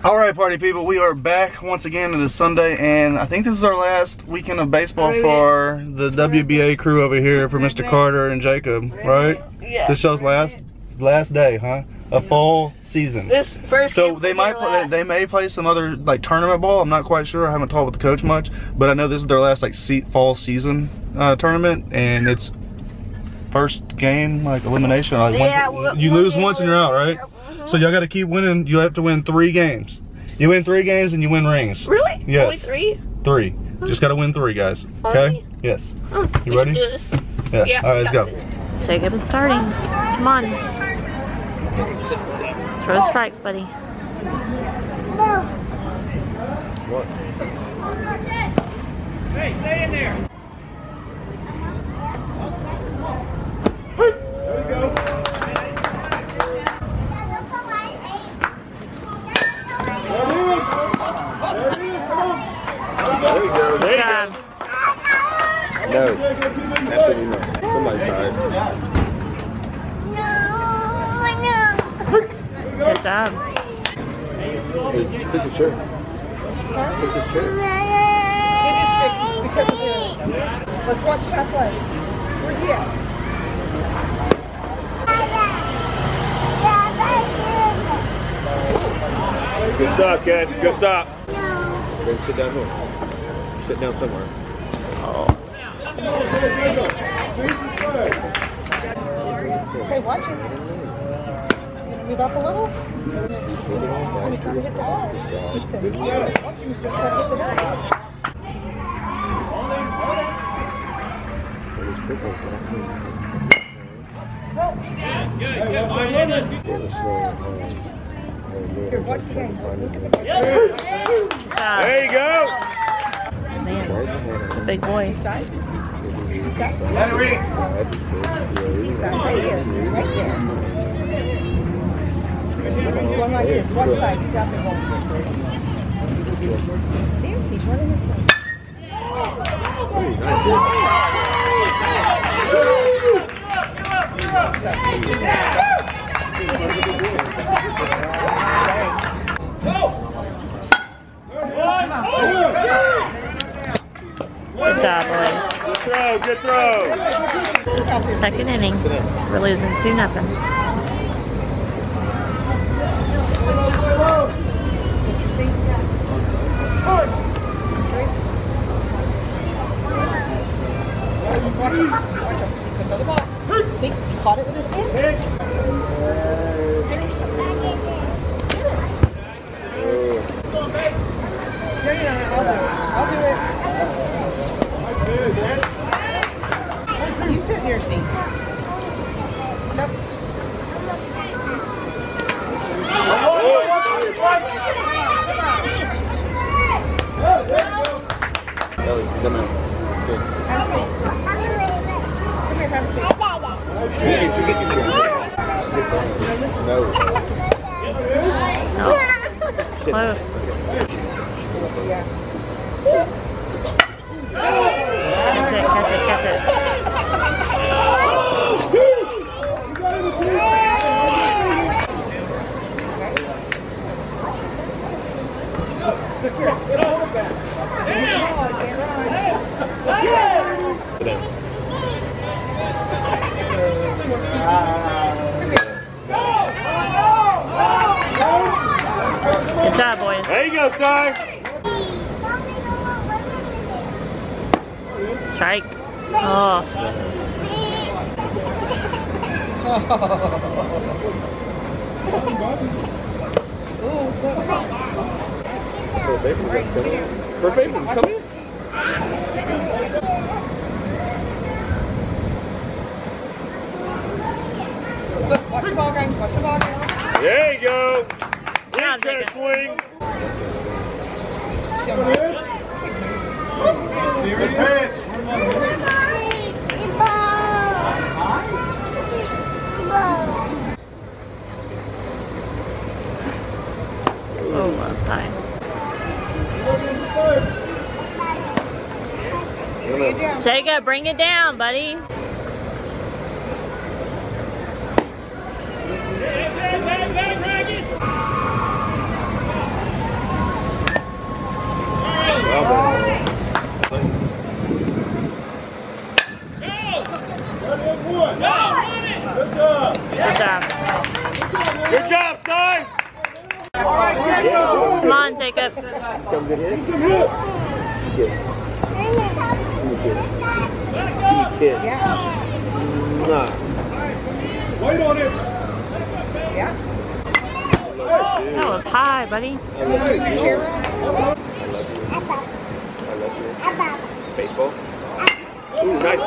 Alright, party people, we are back once again. It is Sunday, and I think this is our last weekend of baseball for the WBA crew over here, for Mr. Carter and Jacob, right? Yeah. This show's last day, huh? A full season. This first. So they may play some other like tournament ball. I'm not quite sure. I haven't talked with the coach much, but I know this is their last like fall season tournament, and it's first game like elimination. Like you lose once and you're out, right? So y'all got to keep winning. You have to win 3 games. You win 3 games and you win rings. Really? Yes. Only 3? 3. Just got to win 3, guys. Okay? Yes. Oh, you ready? Do this. Yeah. All right, let's go. Jacob is starting. Come on. Throw strikes, buddy. What? Hey, stay in there. There you go. There you go. There you go. No. Absolutely not. Somebody's tired. Good job. Take your shirt. Take your shirt. Let's watch that play. We're here. Good stop, kid. Good stop. Then sit down here. Sit down somewhere. Oh. Okay, watch it. Move up a little. He's trying to hit the ball. Houston, watch him. He's going to try to hit the ball. Here, watch the game. There you go. Man, it's a big boy. He's got right here. Right there. He's going like this. One side. He's got the ball. There, he's running this way. Good job, boys. Good throw. Good throw. Second inning. We're losing 2-0. See, he caught it with his hand. Finish it. I'll do it. You sit in your seat. Nope. Ellie, come out. Good. Have a seat. Come here, have a seat. No. No. Close. Yeah. Catch it, catch it, catch it. Good job, boys. There you go, Star. Strike. Oh. First baseman, come here. Watch the ball game. Watch the ball game. There you go. Job, Try to Jacob. swing. Good pitch. Oh, that's high. Jacob, bring it down, buddy. Come on, Jacob. Come get hit. Kid. Kid. Yeah. Nah. Wait on it. Yeah. That was high, buddy. I love you. Baseball. Ooh, nice. Oh,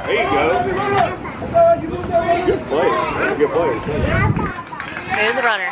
there you go. Good player. Good player. Here's the runner.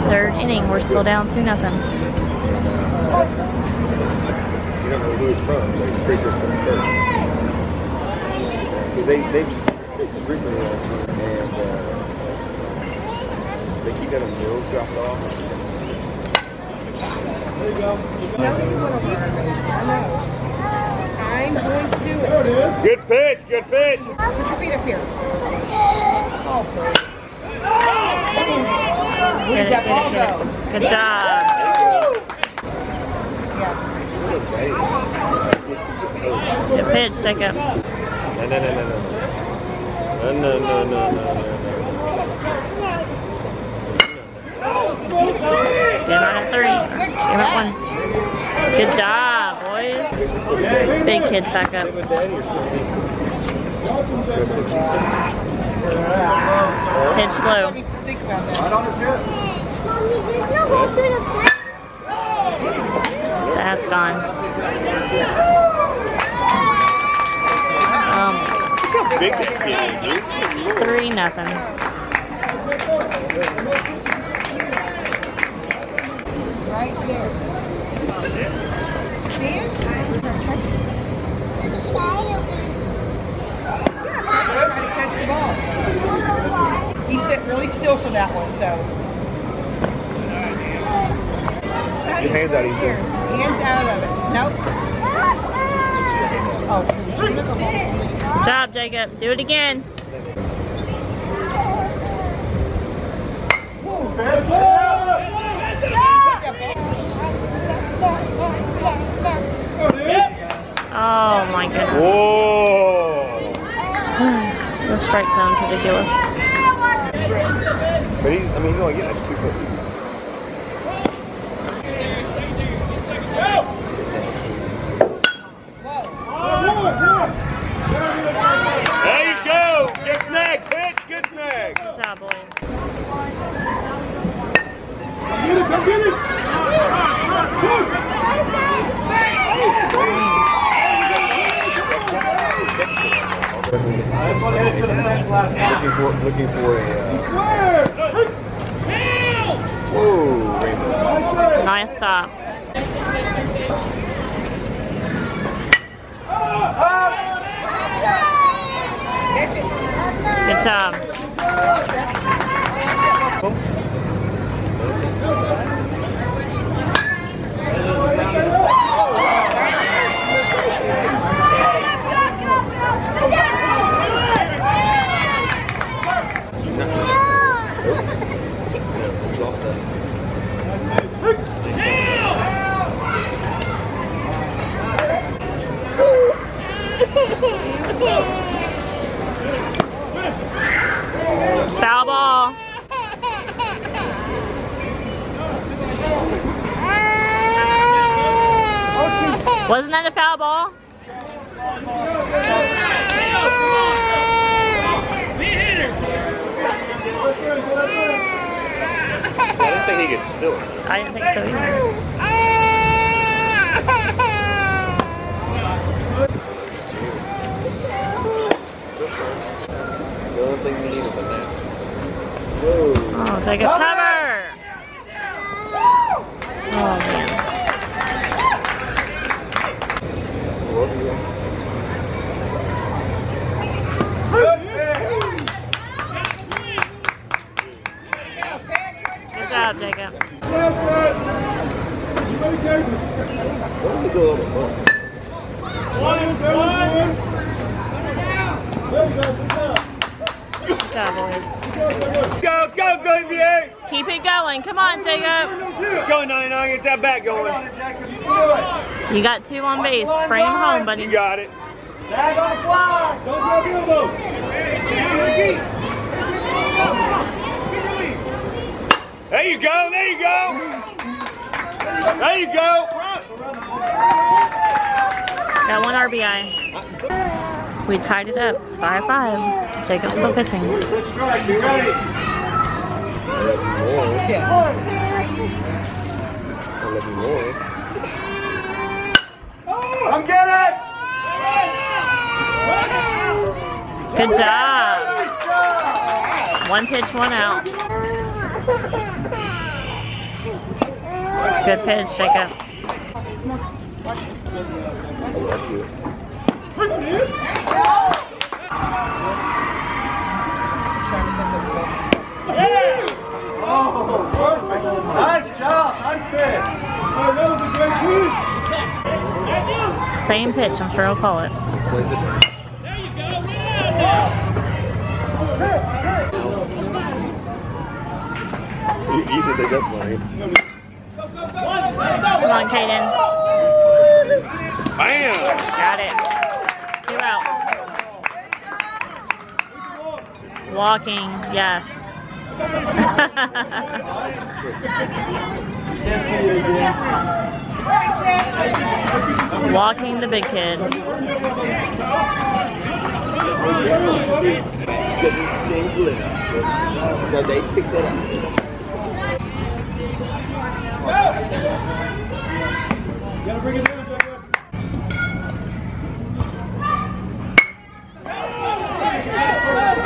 Third inning, we're still down 2-0. You don't know who it's from. It's pretty sure it's from church. They recently and they keep getting meals dropped off. There you go. No, you want to learn. I know. I'm going to do it. There it is. Good pitch. Good pitch. Put your feet up here. Oh, where did that ball go? Good job. Yeah. Good pitch, Jacob. No. Get on at 3. Give it 1. Good job, boys. Big kids back up. Pitch slow. Think about that. That's gone. Big kid, dude. 3-0. Right there. See it? Catch it. Try to catch the ball. He sit really still for that one, so. Your hands out easy. Here, hands out of it. Nope. Oh. Good job, Jacob. Do it again. Oh my goodness. Whoa! The strike zone's ridiculous. But he's only getting like 250. There you go. Good snag, pitch. Good snag. Good job, boys. Come get it. Looking for a. Whoa, rainbow. Nice stop. Good job. Foul ball. Wasn't that a foul ball? I didn't think he could still it. I didn't think so either. The only thing we needed was that. Whoa. Oh, take a cover. Oh man. Good job, Jacob. Good job, boys. Go, Xavier. Keep it going. Come on, Jacob. Go, 99. Get that bat going. You got 2 on base. Bring him home, buddy. You got it. Tag on the fly. Don't grab the elbow. you go, there you go. There you go. Got one RBI. We tied it up. It's 5-5. Jacob's still pitching. Good strike, you ready? Come get it! Good job. One pitch, one out. Good pitch, Jacob. Oh, perfect. Nice job, nice pitch. Oh, that was a great pitch. Same pitch, I'm sure I'll call it. There you go. You said they got money. Come on, Kaden. Bam! Got it. 2 outs. Walking, yes. Walking the big kid. So they picked it up. Gotta bring it down, Jacob.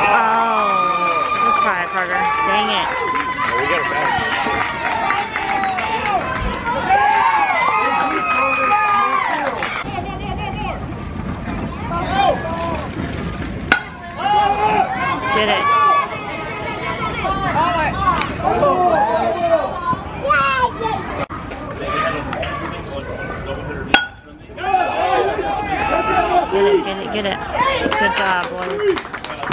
Oh, good try, Carter. Dang it. We got it back. Get it. Get it. Good job, boys.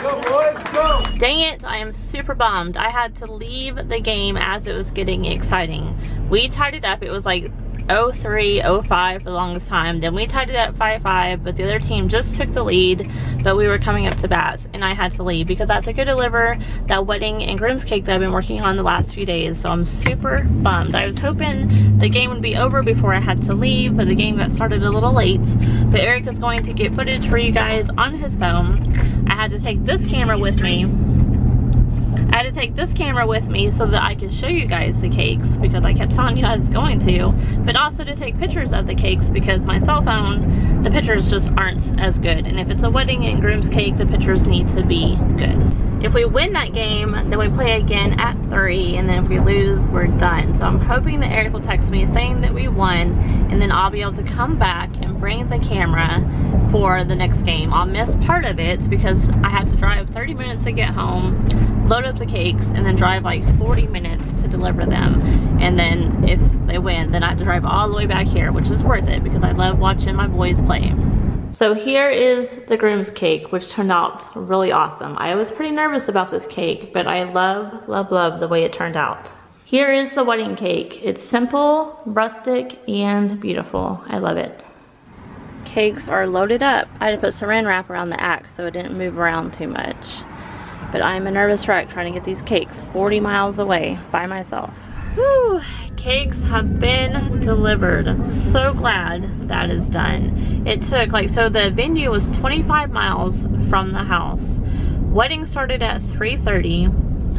Go, boys, go. Dang it, I am super bummed. I had to leave the game as it was getting exciting. We tied it up. It was like 0-3, 0-5 for the longest time. Then we tied it up 5-5, but the other team just took the lead, but we were coming up to bats, and I had to leave because I had to go deliver that wedding and groom's cake that I've been working on the last few days, so I'm super bummed. I was hoping the game would be over before I had to leave, but the game got started a little late. But Eric is going to get footage for you guys on his phone. I had to take this camera with me. I had to take this camera with me so that I could show you guys the cakes because I kept telling you I was going to, but also to take pictures of the cakes because my cell phone, the pictures just aren't as good. And if it's a wedding and groom's cake, the pictures need to be good. If we win that game, then we play again at 3, and then if we lose, we're done. So I'm hoping that Eric will text me saying that we won, and then I'll be able to come back and bring the camera for the next game. I'll miss part of it because I have to drive 30 minutes to get home, load up the cakes, and then drive like 40 minutes to deliver them. And then if they win, then I have to drive all the way back here, which is worth it because I love watching my boys play. So here is the groom's cake, which turned out really awesome. I was pretty nervous about this cake, but I love, love, love the way it turned out. Here is the wedding cake. It's simple, rustic, and beautiful. I love it. Cakes are loaded up. I had to put saran wrap around the axe so it didn't move around too much. But I'm a nervous wreck trying to get these cakes 40 miles away by myself. Whew, cakes have been delivered. I'm so glad that is done. It took so the venue was 25 miles from the house. Wedding started at 3:30,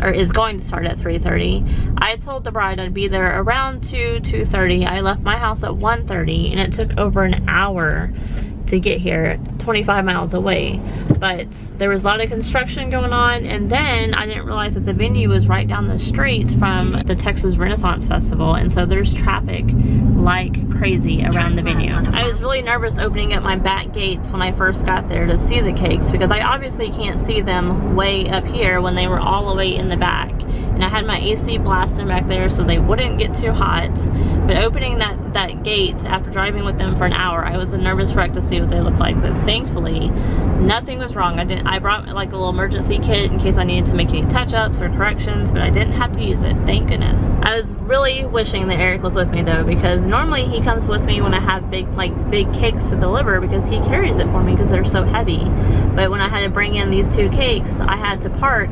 or is going to start at 3:30. I told the bride I'd be there around 2:30. I left my house at 1:30, and it took over an hour to get here, 25 miles away. But there was a lot of construction going on, and then I didn't realize that the venue was right down the street from the Texas Renaissance Festival, and so there's traffic like crazy around the venue. I was really nervous opening up my back gates when I first got there to see the cakes because I obviously can't see them way up here when they were all the way in the back. And I had my AC blasting back there so they wouldn't get too hot. But opening that gate after driving with them for an hour, I was a nervous wreck to see what they looked like. But thankfully, nothing was wrong. I brought like a little emergency kit in case I needed to make any touch-ups or corrections, but I didn't have to use it, thank goodness. I was really wishing that Eric was with me though, because normally he comes with me when I have big cakes to deliver because he carries it for me because they're so heavy. But when I had to bring in these 2 cakes, I had to park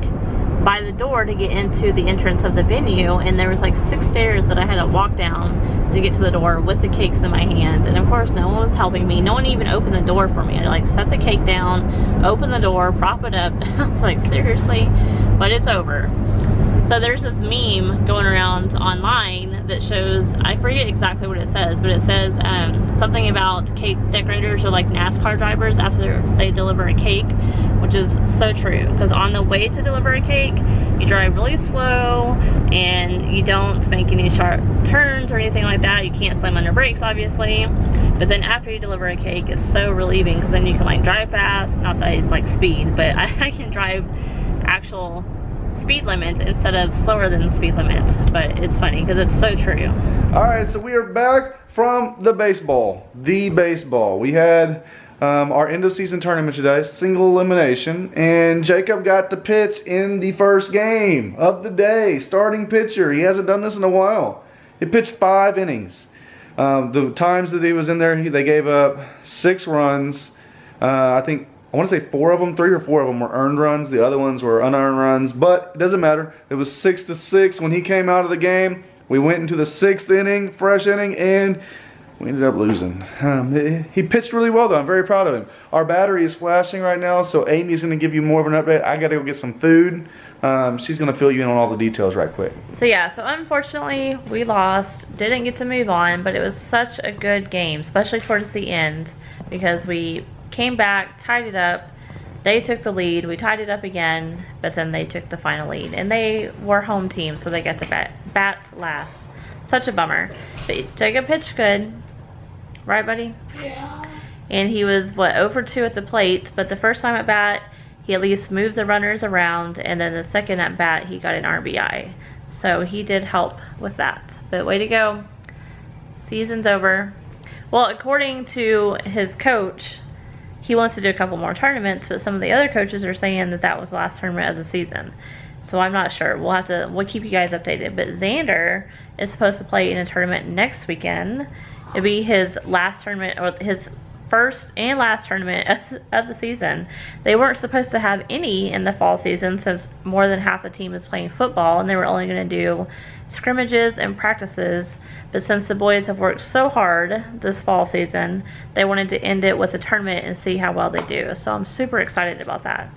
by the door to get into the entrance of the venue, and there was like 6 stairs that I had to walk down to get to the door with the cakes in my hand. And of course no one was helping me. No one even opened the door for me. I like set the cake down, open the door, prop it up. I was like, seriously? But it's over. So there's this meme going around online that shows, I forget exactly what it says, but it says something about cake decorators are like NASCAR drivers after they deliver a cake, which is so true. Because on the way to deliver a cake, you drive really slow and you don't make any sharp turns or anything like that. You can't slam on your brakes, obviously. But then after you deliver a cake, it's so relieving because then you can like drive fast. Not that I like speed, but I can drive actual speed limits instead of slower than the speed limits. But it's funny because it's so true. All right, so we are back from the baseball. We had our end of season tournament today, single elimination, and Jacob got to pitch in the first game of the day, starting pitcher. He hasn't done this in a while. He pitched 5 innings. The times that he was in there, they gave up 6 runs. I want to say 3 or 4 of them were earned runs. The other ones were unearned runs, but it doesn't matter. It was 6-6 when he came out of the game. We went into the 6th inning, fresh inning, and we ended up losing. He pitched really well though. I'm very proud of him. Our battery is flashing right now, so Amy's going to give you more of an update. I got to go get some food. She's going to fill you in on all the details right quick. So yeah, so unfortunately we lost. Didn't get to move on, but it was such a good game, especially towards the end, because we came back, tied it up. They took the lead, we tied it up again, but then they took the final lead. And they were home team, so they got to bat last. Such a bummer. But Jacob pitched good. Right, buddy? Yeah. And he was, what, 0 for 2 at the plate, but the first time at bat, he at least moved the runners around, and then the second at bat, he got an RBI. So he did help with that. But way to go. Season's over. Well, according to his coach, he wants to do a couple more tournaments, but some of the other coaches are saying that that was the last tournament of the season. So I'm not sure. We'll keep you guys updated. But Xander is supposed to play in a tournament next weekend. It'll be his last tournament, or his first and last tournament of the season. They weren't supposed to have any in the fall season since more than half the team is playing football, and they were only going to do scrimmages and practices. But since the boys have worked so hard this fall season, they wanted to end it with a tournament and see how well they do. So I'm super excited about that.